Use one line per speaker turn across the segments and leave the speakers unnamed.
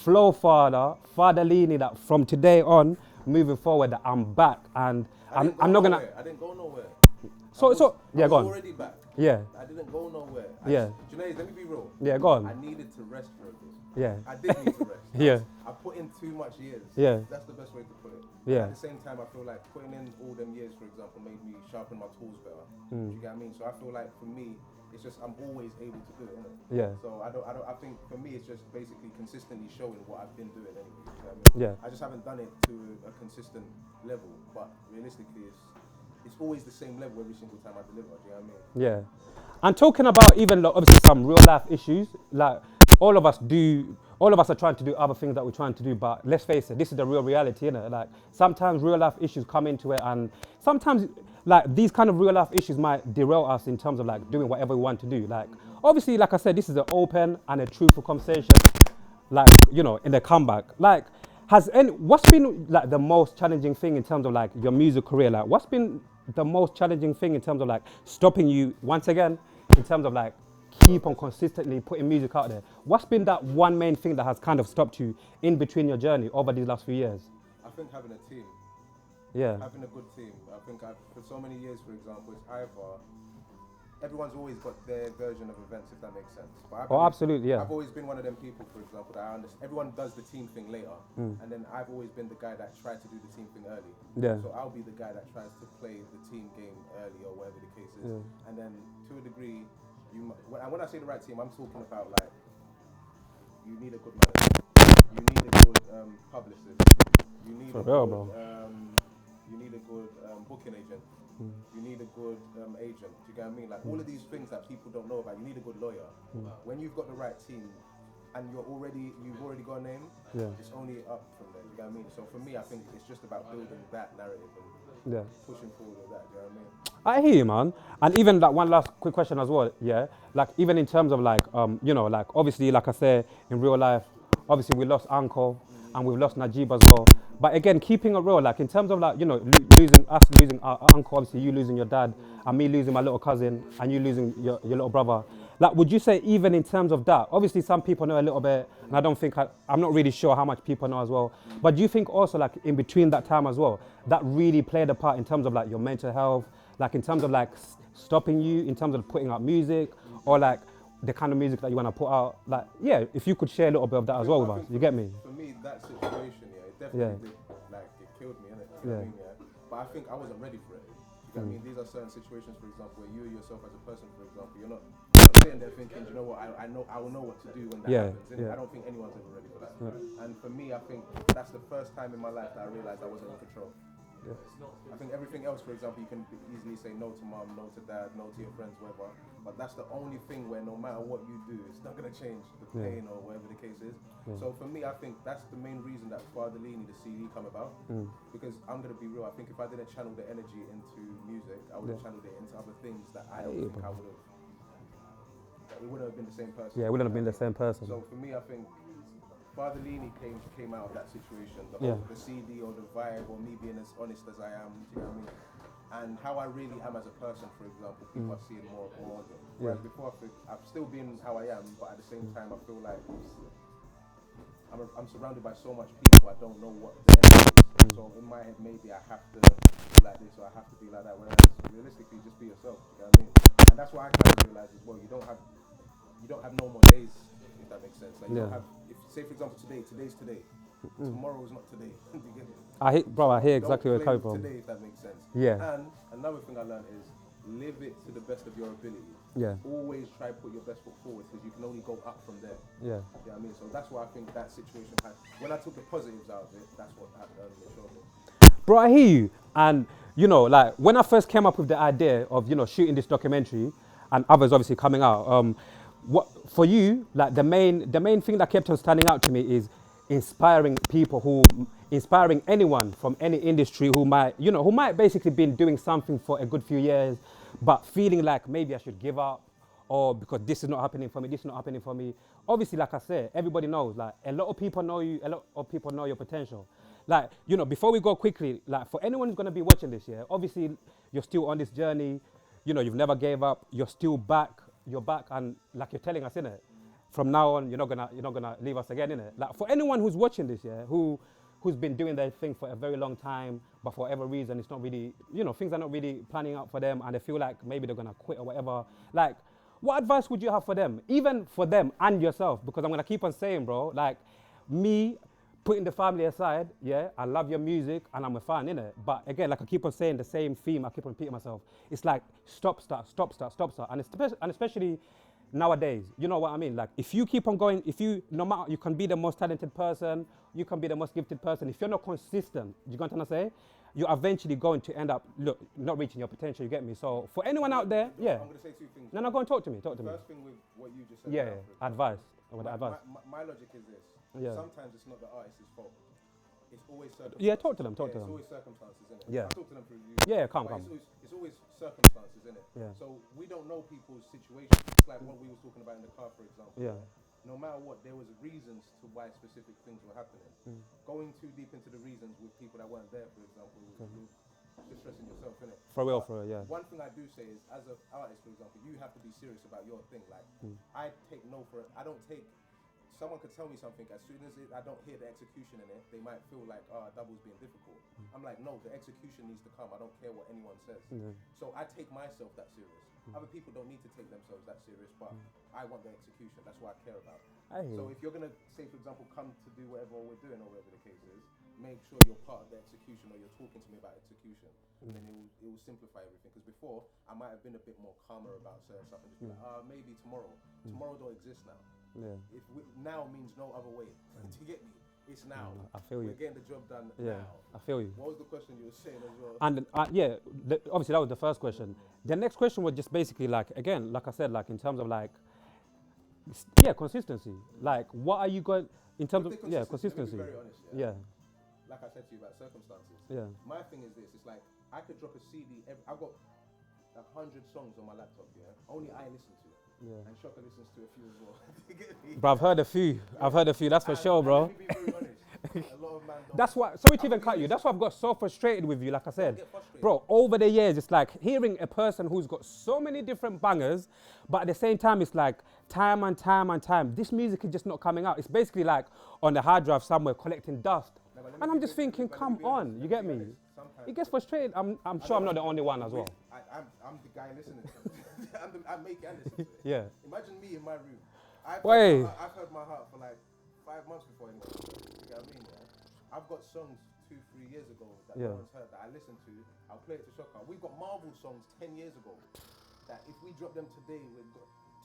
Flow Father Leany, that from today on, moving forward, that I'm back, and I'm not gonna.
I didn't go nowhere.
Yeah, go on.
I was already back.
Yeah.
I didn't go nowhere.
Yeah.
Junaid, let me be real.
Yeah, go on.
I needed to rest for a bit.
Yeah.
I did need to rest.
Yeah.
I put in too much years.
Yeah.
That's the best way to put it.
Yeah.
At the same time, I feel like putting in all them years, for example, made me sharpen my tools better. Do you get what I mean? So I feel like for me, it's just I'm always able to do it, innit?
Yeah.
So I think for me it's just basically consistently showing what I've been doing anyway. You know what I mean?
Yeah.
I just haven't done it to a consistent level, but realistically it's always the same level every single time I deliver. Do you know what I mean?
Yeah. And talking about even like, obviously some real life issues, like all of us are trying to do other things that we're trying to do, but let's face it, this is the real reality, innit? Like sometimes real life issues come into it, and sometimes like these kind of real life issues might derail us in terms of like doing whatever we want to do. Like obviously, like I said, this is an open and a truthful conversation, like, you know, in the comeback. Like what's been like the most challenging thing in terms of like your music career? Like what's been the most challenging thing in terms of like stopping you once again, in terms of like keep on consistently putting music out there? What's been that one main thing that has kind of stopped you in between your journey over these last few years?
I think having a team.
Yeah.
Having a good team. I think for so many years, for example, it's either everyone's always got their version of events, if that makes sense. But
Absolutely, yeah.
I've always been one of them people, for example, that I understand. Everyone does the team thing later, and then I've always been the guy that tried to do the team thing early.
Yeah.
So I'll be the guy that tries to play the team game early or whatever the case is.
Yeah.
And then to a degree, when I say the right team, I'm talking about like you need a good manager, you need a good publicist, you need you need a good booking agent. You need a good agent. Do you get what I mean? Like all of these things that people don't know about. You need a good lawyer. When you've got the right team, and you've already got a name, it's only up from there. You get what I mean? So for me, I think it's just about building that narrative and pushing forward with that. Do you know what I mean?
I hear you, man. And even like one last quick question as well. Yeah, like even in terms of like you know, like obviously, like I said, in real life, obviously we lost Uncle and we've lost Najib as well. But again, keeping it real, like in terms of like, you know, losing our uncle, obviously you losing your dad, and me losing my little cousin, and you losing your little brother. Like, would you say even in terms of that, obviously some people know a little bit, and I don't think, I'm not really sure how much people know as well. But do you think also like in between that time as well, that really played a part in terms of like your mental health, like in terms of like stopping you, in terms of putting out music, or like the kind of music that you want to put out? Like, yeah, if you could share a little bit of that as well with us, you get me?
For me, that situation, it definitely did, like, it killed me, innit? You know what I mean, But I think I wasn't ready for it. You know what I mean? These are certain situations, for example, where you yourself as a person, for example, you're not sitting there thinking, you know what, I will know what to do when that happens. I don't think anyone's ever ready for that. And for me, I think that's the first time in my life that I realized I wasn't in control. I think everything else, for example, you can easily say no to mom, no to dad, no to your friends, whatever. But that's the only thing where no matter what you do, it's not going to change the pain or whatever the case is. So for me, I think that's the main reason that Father Leany, the CD, come about. Because I'm going to be real, I think if I didn't channel the energy into music, I would have channeled it into other things that I don't think I would have. We wouldn't have been the same person.
Yeah, we wouldn't have been the same person.
So for me, I think Father Leany came out of that situation, the CD or the vibe or me being as honest as I am, do you know what I mean? And how I really am as a person, for example, people are seeing more of it. Whereas before, I've still been how I am, but at the same time, I feel like I'm surrounded by so much people, I don't know what the end is. So in my head, maybe I have to be like this or I have to be like that, whereas realistically, just be yourself, you know what I mean? And that's what I kind of realized as well, you don't have no more days, if that makes sense. Like you don't have, say for example today's today. Tomorrow is not today.
I hear exactly where you're coming from.
Today, if that makes sense.
Yeah.
And another thing I learned is live it to the best of your ability.
Yeah.
Always try to put your best foot forward because you can only go up from there.
Yeah.
You know what I mean? So that's why I think that situation had. When I took the positives out of it, that's what happened.
Bro, I hear you. And you know, like when I first came up with the idea of, you know, shooting this documentary, and others obviously coming out, what for you, like the main thing that kept on standing out to me is inspiring anyone from any industry who might basically been doing something for a good few years, but feeling like maybe I should give up, or because this is not happening for me. Obviously, like I said, everybody knows, like a lot of people know you, a lot of people know your potential. Like, you know, before we go quickly, like for anyone who's going to be watching this, obviously you're still on this journey, you know, you've never gave up, you're still back, you're back, and like you're telling us, innit? from now on, you're not gonna leave us again, innit? Like for anyone who's watching this, yeah, who's been doing their thing for a very long time, but for whatever reason, it's not really, things are not really planning out for them, and they feel like maybe they're gonna quit or whatever. Like, what advice would you have for them, even for them and yourself? Because I'm gonna keep on saying, bro, like me putting the family aside, yeah, I love your music and I'm a fan, innit? But again, like I keep on saying the same theme, I keep on repeating myself. It's like stop, start, and especially nowadays, you know what I mean? Like if you keep on going, no matter, you can be the most talented person, you can be the most gifted person. If you're not consistent, you got what I'm saying? You're eventually going to end up, not reaching your potential, you get me? So for anyone out there, yeah.
I'm going to say two things.
No, go and talk to me,
First thing with what you just said.
Yeah, advice.
My logic is this.
Yeah.
Sometimes it's not the artist's fault. It's always circumstances.
Yeah, talk to them.
It's always circumstances, isn't it?
Yeah.
I talk to them through you.
Yeah, come.
It's always circumstances, isn't it?
Yeah.
So we don't know people's situations. It's like what we were talking about in the car, for example.
Yeah.
No matter what, there was reasons to why specific things were happening. Going too deep into the reasons with people that weren't there, for example, just stressing yourself, innit?
For real, yeah.
One thing I do say is, as an artist, for example, you have to be serious about your thing. Like, I take no for it. I don't take. Someone could tell me something, as soon as I don't hear the execution in it, they might feel like, Double's being difficult. I'm like, no, the execution needs to come. I don't care what anyone says. So I take myself that serious. Other people don't need to take themselves that serious, but I want the execution. That's what I care about. So if you're going to, say, for example, come to do whatever we're doing or whatever the case is, make sure you're part of the execution or you're talking to me about execution. And then it will simplify everything. Because before, I might have been a bit more calmer about certain stuff and just be like, maybe tomorrow. Tomorrow don't exist now.
Yeah.
Now means no other way. Do you get me? It's now.
I feel you.
We're getting the job done
now. I feel you.
What was the question you were saying as well?
And obviously that was the first question. The next question was just basically like, again, like I said, like in terms of like, consistency. Like, what are you going, in terms of, consistency.
Let me be very honest,
yeah.
Like I said to you about circumstances.
Yeah.
My thing is this, it's like, I could drop a CD, I've got 100 songs on my laptop, only I listen to. Yeah. And Shaka listens to a few as well. You get me?
Bro, I've heard a few, that's for sure, bro.
Let me be very honest. A lot of man don't.
That's why, sorry to even cut you, that's why I've got so frustrated with you, like I said. Bro, over the years, it's like hearing a person who's got so many different bangers, but at the same time, it's like time and time, this music is just not coming out. It's basically like on the hard drive somewhere collecting dust. And I'm just thinking, come on, you get me? It gets frustrated. I'm sure I'm not the only one as well.
I'm the guy listening to it. I make it and listen to it.
Yeah.
Imagine me in my room. I've heard my heart for like 5 months before anyone. You know what I mean? Yeah? I've got songs 2-3 years ago that no one's heard that I listen to. I'll play it to Shaka. We've got Marvel songs 10 years ago that if we drop them today,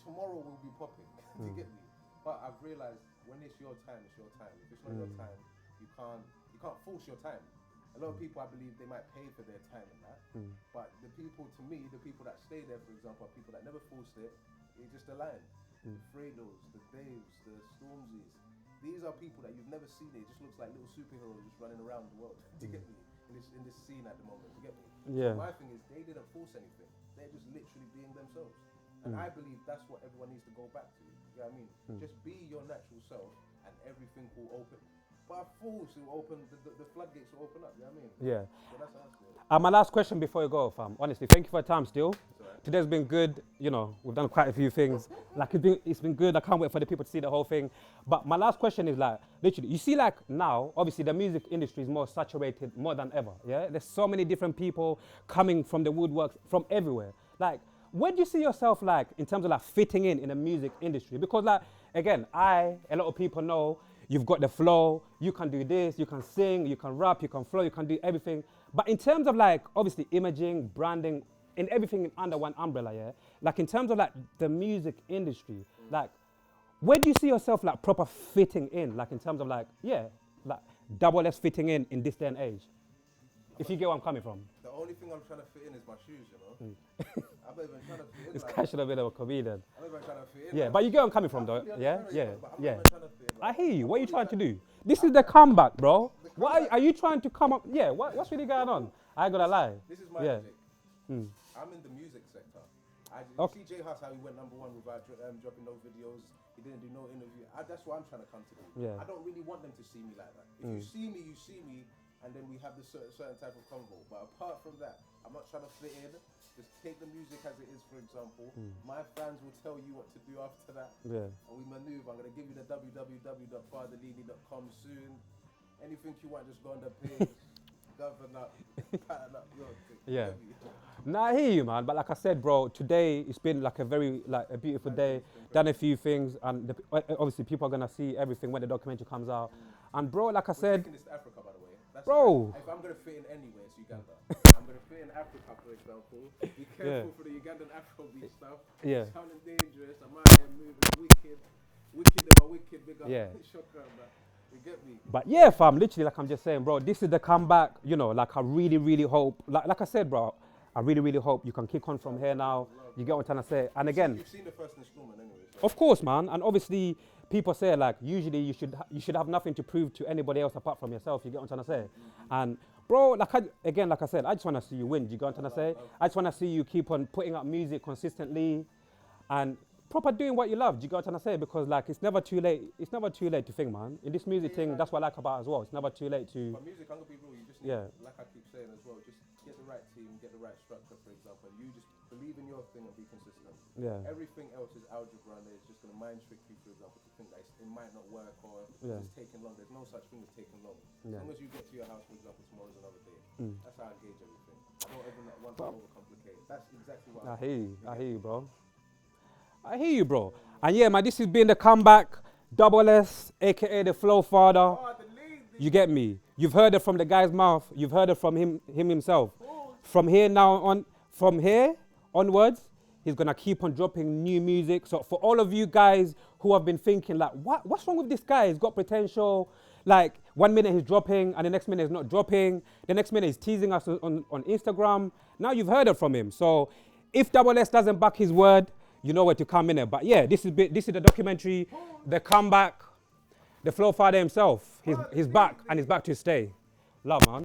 tomorrow we'll be popping. Do you get me? But I've realized when it's your time, it's your time. If it's not your time, you can't force your time. A lot of people, I believe, they might pay for their time and that. But the people, to me, the people that stay there, for example, are people that never forced it. It's just aligned. The Fredos, the Daves, the Stormzies. These are people that you've never seen. It just looks like little superheroes just running around the world. Do you get me? In this scene at the moment. Do you get me?
Yeah.
So my thing is, they didn't force anything. They're just literally being themselves. And I believe that's what everyone needs to go back to. You know what I mean? Just be your natural self, and everything will open. But of course, it will open, the floodgates will open up, you know what I mean? Yeah. So that's how I see it.
My last question before you go, fam. Honestly, thank you for your time still. Right. Today's been good. We've done quite a few things. Like, it's been good. I can't wait for the people to see the whole thing. But my last question is like, literally, you see like now, obviously the music industry is more saturated more than ever, yeah? There's so many different people coming from the woodworks, from everywhere. Like, where do you see yourself like, in terms of like fitting in the music industry? Because like, again, a lot of people know, you've got the flow, you can do this, you can sing, you can rap, you can flow, you can do everything. But in terms of like, obviously imaging, branding, and everything under one umbrella, yeah? Like in terms of like the music industry, like where do you see yourself like proper fitting in? Like in terms of like, like double S fitting in this day and age? If you get where I'm coming from.
The only thing I'm trying to fit in is my shoes, I'm not even trying to fit in.
This guy should have been a comedian.
I'm not even trying to fit in.
Yeah, but you get where I'm coming from though, yeah?
Yeah.
I hear you. What are you trying to do? This is the comeback, bro. What are you trying to come up? Yeah, what's really going on? I ain't gonna lie.
This is my logic. I'm in the music sector. See J House, how he went #1 without dropping no videos. He didn't do no interview. That's what I'm trying to come to do.
Yeah.
I don't really want them to see me like that. If you see me, you see me, and then we have this certain type of convo. But apart from that, I'm not trying to fit in. Just take the music as it is, for example. My fans will tell you what to do after that.
Yeah.
And we maneuver. I'm going to give you the www.fatherlily.com soon. Anything you want, just go on the page. Govern up, pattern up your thing.
Yeah. Nah, I hear you, man. But like I said, bro, today it's been like a beautiful day. Done a few things, and obviously people are gonna see everything when the documentary comes out. And bro, like I said,
Taking this to Africa, by the way. That's
bro.
If I'm gonna fit in anywhere, it's Uganda. I'm gonna fit in Africa, for example. Be careful for the Ugandan Afrobeat stuff.
Yeah.
Sounding dangerous. I'm out here moving wicked. Wicked, they were wicked. Big up.
Yeah.
Shotgun, but you get me.
But yeah, fam, literally, like I'm just saying, bro, this is the comeback. You know, like I really hope, like I said, bro, I really hope you can kick on from here now. You get what I'm trying to say? And again,
You've seen the first installment anyway. So.
of course, man. And obviously, people say like usually you should have nothing to prove to anybody else apart from yourself. You get what I'm trying to say? And bro, like I said, I just want to see you win. Do you get what I'm trying to say? I just want to see you keep on putting up music consistently, and proper doing what you love. Do you get what I'm trying to say? Because like it's never too late. It's never too late to think, man. In this music thing, that's what I like about it as well. It's never too late to.
But music, I'm gonna be real. You just need, like I keep saying as well, just get the right team, get the right structure. For example, you just believe in your thing and be consistent.
Yeah.
Everything else is algebra, and it's just gonna mind trick you, for example, to think that it might not work or it's taking long. There's no such thing as taking long. As long as you get to your house, for example, tomorrow's another day. That's how I gauge everything. I don't ever want to overcomplicate. That's exactly what
I hear you, bro. I hear you, bro. And yeah, man, this has been the comeback. Double S, aka the Flow Father.
Oh,
You get me? You've heard it from the guy's mouth. You've heard it from him himself. From here onwards, he's gonna keep on dropping new music. So for all of you guys who have been thinking like, what's wrong with this guy? He's got potential. Like 1 minute he's dropping, and the next minute he's not dropping. The next minute he's teasing us on Instagram. Now you've heard it from him. So if Double S doesn't back his word, you know where to come in it. But yeah, this is the documentary, the comeback, the Flow Father himself. He's back, and he's back to stay. Love, man.